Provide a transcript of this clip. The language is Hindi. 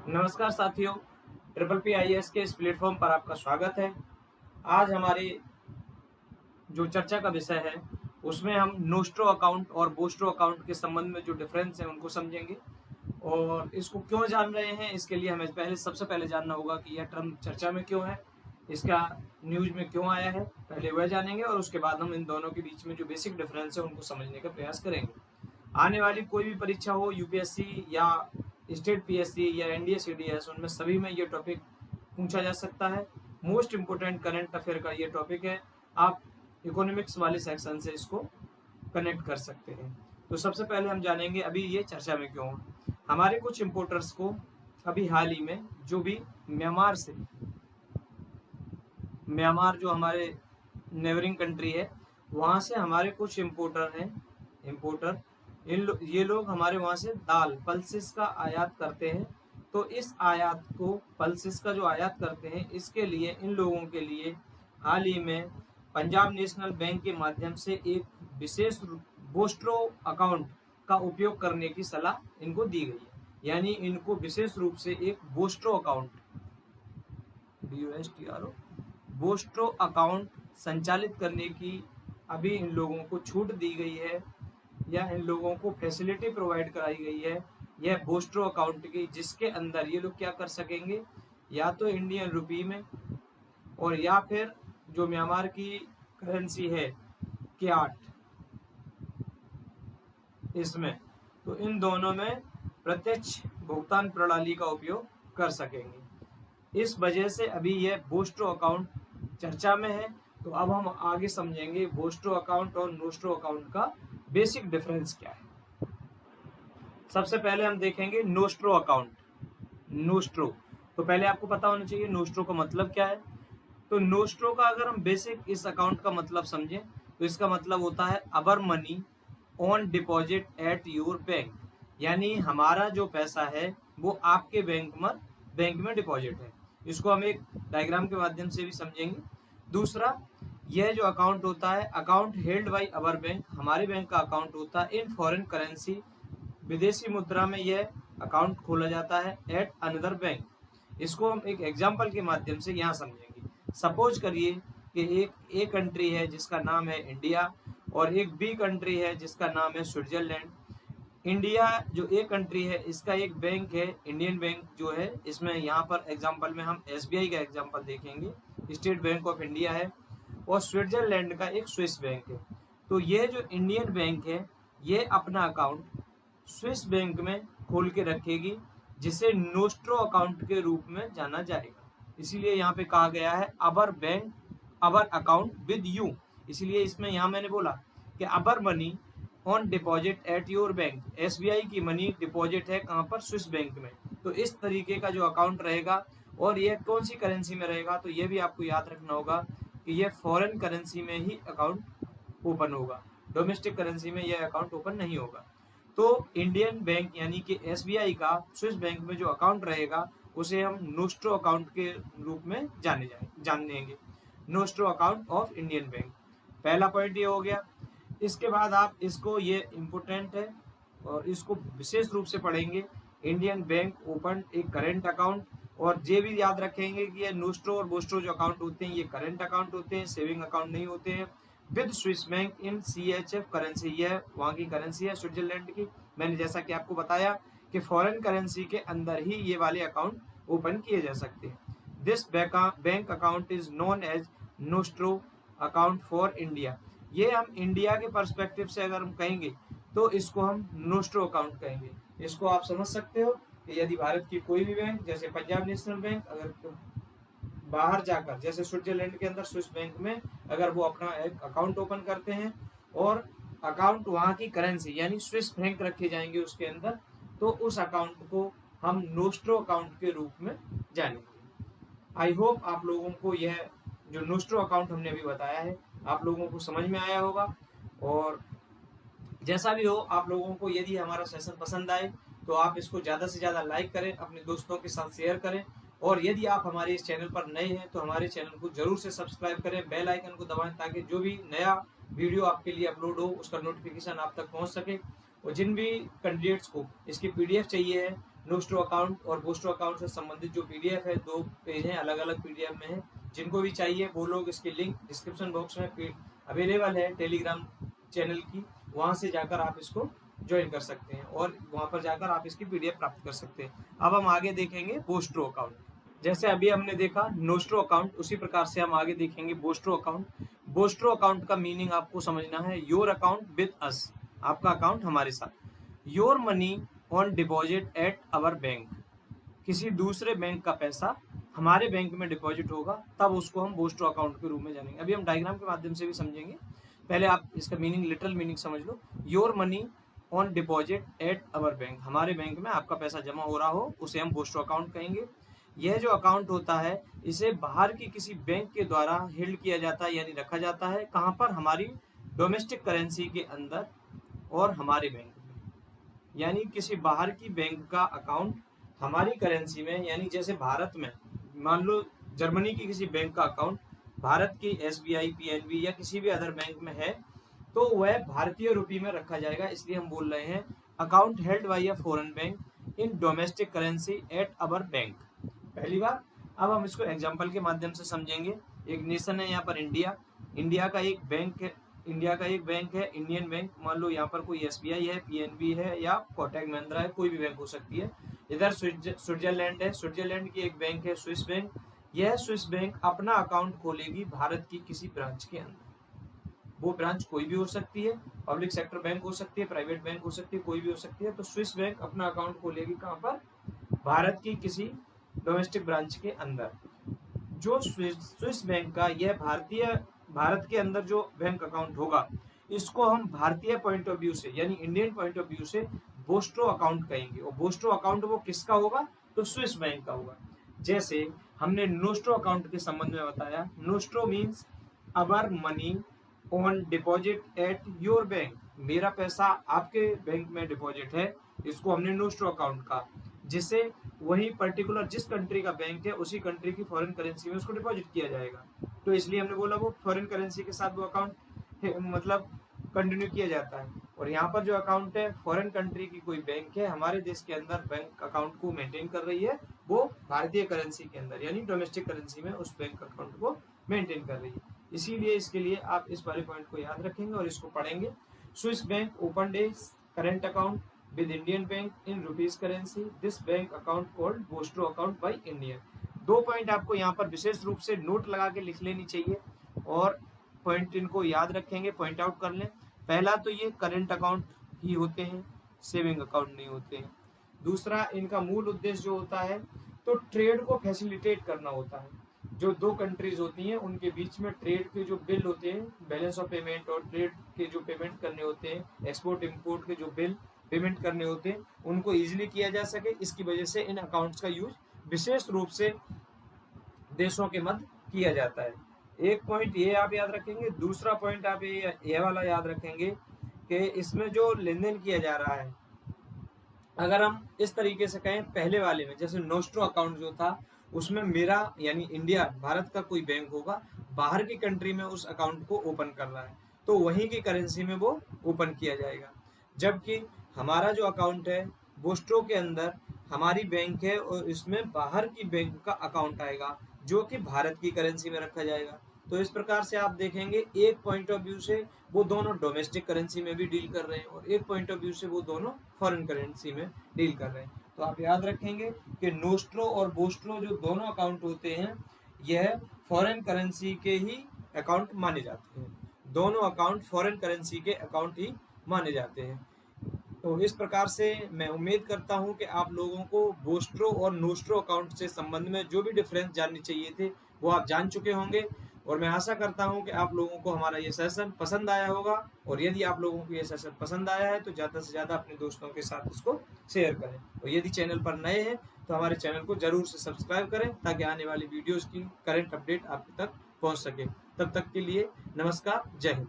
नमस्कार साथियों, ट्रिपल पी IAS के इस प्लेटफॉर्म पर आपका स्वागत है। आज हमारी जो चर्चा का विषय है उसमें हम नोस्ट्रो अकाउंट और बोस्ट्रो अकाउंट के संबंध में जो डिफरेंस है उनको समझेंगे और इसको क्यों जान रहे हैं। इसके लिए हमें सबसे पहले जानना होगा कि यह टर्म चर्चा में क्यों है, इसका न्यूज में क्यों आया है, पहले वह जानेंगे और उसके बाद हम इन दोनों के बीच में जो बेसिक डिफरेंस है उनको समझने का प्रयास करेंगे। आने वाली कोई भी परीक्षा हो, यूपीएससी या स्टेट पीएससी या एनडीए सीडीएस, उनमें सभी में ये टॉपिक पूछा जा सकता है। मोस्ट इम्पोर्टेंट करंट अफेयर का ये टॉपिक है। आप इकोनॉमिक्स वाले सेक्शन से इसको कनेक्ट कर सकते हैं। तो सबसे पहले हम जानेंगे अभी ये चर्चा में क्यों है। हमारे कुछ इम्पोर्टर्स को अभी हाल ही में जो भी म्यांमार जो हमारे नेबरिंग कंट्री है, वहाँ से हमारे कुछ इम्पोर्टर ये लोग हमारे वहाँ से दाल पल्सेस का आयात करते हैं। तो इस आयात को, पल्सेस का जो आयात करते हैं, इसके लिए इन लोगों के लिए हाल ही में पंजाब नेशनल बैंक के माध्यम से एक विशेष बोस्ट्रो अकाउंट का उपयोग करने की सलाह इनको दी गई है। यानी इनको विशेष रूप से एक बोस्ट्रो अकाउंट, BOSTRO बोस्ट्रो अकाउंट संचालित करने की अभी इन लोगों को छूट दी गई है या इन लोगों को फैसिलिटी प्रोवाइड कराई गई है यह बोस्ट्रो अकाउंट की, जिसके अंदर ये लोग क्या कर सकेंगे, या तो इंडियन रुपी में और या फिर जो म्यांमार की करेंसी है क्याट, इसमें तो इन दोनों में प्रत्यक्ष भुगतान प्रणाली का उपयोग कर सकेंगे। इस वजह से अभी यह बोस्ट्रो अकाउंट चर्चा में है। तो अब हम आगे समझेंगे बोस्ट्रो अकाउंट और नोस्ट्रो अकाउंट का बेसिक डिफरेंस क्या है। सबसे पहले हम देखेंगे नोस्ट्रो अकाउंट। नोस्ट्रो तो पहले आपको पता होना चाहिए नोस्ट्रो का मतलब क्या है। तो नोस्ट्रो का अगर हम बेसिक इस अकाउंट का मतलब समझें तो इसका मतलब होता है अवर money on deposit at your bank. यानी हमारा जो पैसा है वो आपके बैंक में डिपॉजिट है। इसको हम एक डायग्राम के माध्यम से भी समझेंगे। दूसरा, यह जो अकाउंट होता है, account held by our bank, हमारे बैंक का अकाउंट होता है इन फॉरेन करेंसी, विदेशी मुद्रा में यह अकाउंट खोला जाता है एट अनदर बैंक। इसको हम एक एग्जाम्पल के माध्यम से यहाँ समझेंगे। सपोज करिए कि एक ए कंट्री है जिसका नाम है इंडिया और एक बी कंट्री है जिसका नाम है स्विट्जरलैंड। इंडिया जो ए कंट्री है, इसका एक बैंक है इंडियन बैंक जो है, इसमें यहाँ पर एग्जाम्पल में हम SBI का एग्जाम्पल देखेंगे, स्टेट बैंक ऑफ इंडिया है, और स्विट्जरलैंड का एक स्विस बैंक है। तो ये जो इंडियन बैंक है ये अपना अकाउंट स्विस बैंक में खोल के रखेगी, जिसे नोस्ट्रो अकाउंट के रूप में जाना जाएगा। इसीलिए यहाँ पे कहा गया है अवर अकाउंट विद यू। इसलिए इसमें यहाँ मैंने बोला कि अवर money on deposit at your bank, SBI की मनी डिपॉजिट है कहाँ पर, स्विस बैंक में। तो इस तरीके का जो अकाउंट रहेगा, और यह कौन सी करेंसी में रहेगा, तो ये भी आपको याद रखना होगा कि यह फॉरेन करेंसी में ही अकाउंट ओपन होगा, डोमेस्टिक करेंसी में यह अकाउंट ओपन नहीं होगा। तो इंडियन बैंक यानी कि SBI का स्विस बैंक में जो अकाउंट रहेगा उसे हम नोस्ट्रो अकाउंट के रूप में जानेंगे, nostro account of Indian bank. पहला पॉइंट ये हो गया। इसके बाद आप इसको, ये इम्पोर्टेंट है और इसको विशेष रूप से पढ़ेंगे, इंडियन बैंक ओपन एक करेंट अकाउंट। और ये भी याद रखेंगे कि ये नोस्ट्रो और बोस्ट्रो जो अकाउंट होते हैं ये करेंट अकाउंट होते हैं, सेविंग अकाउंट नहीं होते हैं। With Swiss bank in CHF currency, यह वहाँ की करेंसी है स्विट्जरलैंड की। मैंने जैसा कि आपको बताया कि फॉरेन करेंसी के अंदर ही ये वाले अकाउंट ओपन किए जा सकते हैं। This bank account is known as nostro account for India. ये हम इंडिया के पर्सपेक्टिव से अगर हम कहेंगे तो इसको हम नोस्ट्रो अकाउंट कहेंगे। इसको आप समझ सकते हो कि यदि भारत की कोई भी बैंक, जैसे पंजाब नेशनल बैंक, अगर बाहर जाकर जैसे स्विट्जरलैंड के अंदर स्विस बैंक में अगर वो अपना एक अकाउंट ओपन करते हैं और अकाउंट वहाँ की करेंसी यानी स्विस फ्रैंक रखे जाएंगे उसके अंदर, तो उस अकाउंट को हम नोस्ट्रो अकाउंट के रूप में जानेंगे। आई होप आप लोगों को यह जो नोस्ट्रो अकाउंट हमने अभी बताया है आप लोगों को समझ में आया होगा। और जैसा भी हो, आप लोगों को यदि हमारा सेशन पसंद आए तो आप इसको ज़्यादा से ज़्यादा लाइक करें, अपने दोस्तों के साथ शेयर करें, और यदि आप हमारे इस चैनल पर नए हैं तो हमारे चैनल को जरूर से सब्सक्राइब करें, बेल आइकन को दबाएं ताकि जो भी नया वीडियो आपके लिए अपलोड हो उसका नोटिफिकेशन आप तक पहुंच सके। और जिन भी कैंडिडेट्स को इसकी PDF चाहिए है, नोस्ट्रो अकाउंट और बोस्ट्रो अकाउंट से संबंधित जो पीडीएफ है, 2 पेज हैं, अलग अलग पीडीएफ में है। जिनको भी चाहिए वो लोग इसकी लिंक डिस्क्रिप्शन बॉक्स में अवेलेबल है टेलीग्राम चैनल की, वहां से जाकर आप इसको ज्वाइन कर सकते हैं और वहां पर जाकर आप इसकी पीडीएफ प्राप्त कर सकते हैं। अब हम आगे देखेंगे बोस्ट्रो अकाउंट। जैसे अभी हमने देखा नोस्ट्रो अकाउंट, उसी प्रकार से हम आगे देखेंगे बोस्ट्रो अकाउंट। बोस्ट्रो अकाउंट का मीनिंग आपको समझना है, योर अकाउंट विद अस, आपका अकाउंट हमारे साथ। Your money on deposit at our bank, किसी दूसरे बैंक का पैसा हमारे बैंक में डिपॉजिट होगा तब उसको हम बोस्ट्रो अकाउंट के रूप में जानेंगे। अभी हम डायग्राम के माध्यम से भी समझेंगे, पहले आप इसका मीनिंग, लिटरल मीनिंग समझ लो। Your money on deposit at our bank, हमारे बैंक में आपका पैसा जमा हो रहा हो उसे हम बोस्ट्रो अकाउंट कहेंगे। यह जो अकाउंट होता है इसे बाहर की किसी बैंक के द्वारा हेल्ड किया जाता है, यानी रखा जाता है। कहाँ पर? हमारी डोमेस्टिक करेंसी के अंदर और हमारे बैंक में, यानी किसी बाहर की बैंक का अकाउंट हमारी करेंसी में, यानी जैसे भारत में मान लो जर्मनी की किसी बैंक का अकाउंट भारत की एसबीआई, पीएनबी या किसी भी अदर बैंक में है तो वह भारतीय रुपये में रखा जाएगा। इसलिए हम बोल रहे हैं account held by a foreign bank in domestic currency eight our bank. पहली बात। अब हम इसको एग्जांपल के माध्यम से समझेंगे। एक नेशन है यहाँ पर इंडिया, इंडिया का एक बैंक है, इंडियन बैंक। मान लो यहाँ पर कोई एसबीआई है, पीएनबी है या कोटक महिंद्रा है, कोई भी बैंक हो सकती है। इधर स्विट्जरलैंड है, स्विट्जरलैंड की एक बैंक है स्विस बैंक। यह स्विस बैंक अपना अकाउंट खोलेगी भारत की किसी ब्रांच के अंदर। वो ब्रांच कोई भी हो सकती है, पब्लिक सेक्टर बैंक हो सकती है, प्राइवेट बैंक हो सकती है, कोई भी हो सकती है। तो स्विस बैंक अपना अकाउंट खोलेगी कहाँ पर? भारत की किसी डोमेस्टिक ब्रांच के अंदर। जो स्विस बैंक का यह भारत के अंदर जो बैंक अकाउंट होगा, इसको हम भारतीय पॉइंट ऑफ व्यू से, यानी इंडियन पॉइंट ऑफ व्यू से बोस्ट्रो अकाउंट कहेंगे। और बोस्ट्रो अकाउंट वो किसका होगा? तो स्विस बैंक का होगा। जैसे हमने नोस्ट्रो अकाउंट के संबंध में बताया, nostro means our money on deposit at your bank, मेरा पैसा आपके बैंक में डिपॉजिट है, इसको हमने नोस्ट्रो अकाउंट कहा। जिसे वही पर्टिकुलर जिस कंट्री का बैंक है उसी कंट्री की फॉरेन करेंसी में उसको डिपॉजिट किया जाएगा, तो इसलिए हमने बोला वो फॉरेन करेंसी के साथ वो अकाउंट मतलब कंटिन्यू किया जाता है। और यहाँ पर जो अकाउंट है फॉरेन कंट्री की कोई बैंक है, हमारे देश के अंदर बैंक अकाउंट को मेंटेन कर रही है, वो भारतीय करेंसी के अंदर यानी डोमेस्टिक करेंसी में उस बैंक अकाउंट को मेंटेन कर रही है। इसीलिए इसके लिए आप इस वाले पॉइंट को याद रखेंगे और इसको पढ़ेंगे। Swiss bank open A current account with Indian bank in rupees currency, this bank account called vostro account by Indian। 2 point आपको यहाँ पर विशेष रूप से नोट लगा के लिख लेनी चाहिए और पॉइंट इनको याद रखेंगे, पॉइंट आउट कर लें। पहला तो ये करेंट अकाउंट ही होते हैं, सेविंग अकाउंट नहीं होते हैं। दूसरा, इनका मूल उद्देश्य जो होता है तो ट्रेड को फैसिलिटेट करना होता है। जो 2 कंट्रीज होती हैं उनके बीच में ट्रेड के जो बिल होते हैं, बैलेंस ऑफ पेमेंट और ट्रेड के जो पेमेंट करने होते हैं, एक्सपोर्ट इम्पोर्ट के जो बिल पेमेंट करने होते हैं, उनको इजीली किया जा सके, इसकी वजह से इन अकाउंट्स का यूज विशेष रूप से देशों के मध्य किया जाता है। एक पॉइंट ये आप याद रखेंगे। दूसरा पॉइंट आप ये वाला याद रखेंगे कि इसमें जो लेन देन किया जा रहा है, अगर हम इस तरीके से कहें, पहले वाले में जैसे नोस्ट्रो अकाउंट जो था उसमें मेरा यानी इंडिया, भारत का कोई बैंक होगा, बाहर की कंट्री में उस अकाउंट को ओपन कर रहा है तो वहीं की करेंसी में वो ओपन किया जाएगा। जबकि हमारा जो अकाउंट है बोस्ट्रो के अंदर हमारी बैंक है और इसमें बाहर की बैंक का अकाउंट आएगा जो कि भारत की करेंसी में रखा जाएगा। तो इस प्रकार से आप देखेंगे एक पॉइंट ऑफ व्यू से वो दोनों डोमेस्टिक करेंसी में भी डील कर रहे हैं और एक पॉइंट ऑफ व्यू से वो दोनों फॉरेन करेंसी में डील कर रहे हैं। तो आप याद रखेंगे कि नोस्ट्रो और बोस्ट्रो जो दोनों अकाउंट होते हैं यह फॉरेन करेंसी के ही अकाउंट माने जाते हैं। दोनों अकाउंट फॉरेन करेंसी के अकाउंट ही माने जाते हैं। तो इस प्रकार से मैं उम्मीद करता हूं कि आप लोगों को बोस्ट्रो और नोस्ट्रो अकाउंट से संबंध में जो भी डिफरेंस जानने चाहिए थे वो आप जान चुके होंगे और मैं आशा करता हूं कि आप लोगों को हमारा ये सेशन पसंद आया होगा। और यदि आप लोगों को ये सेशन पसंद आया है तो ज़्यादा से ज़्यादा अपने दोस्तों के साथ इसको शेयर करें। और यदि चैनल पर नए हैं तो हमारे चैनल को ज़रूर से सब्सक्राइब करें ताकि आने वाली वीडियोज़ की करंट अपडेट आप तक पहुँच सके। तब तक के लिए नमस्कार, जय हिंद।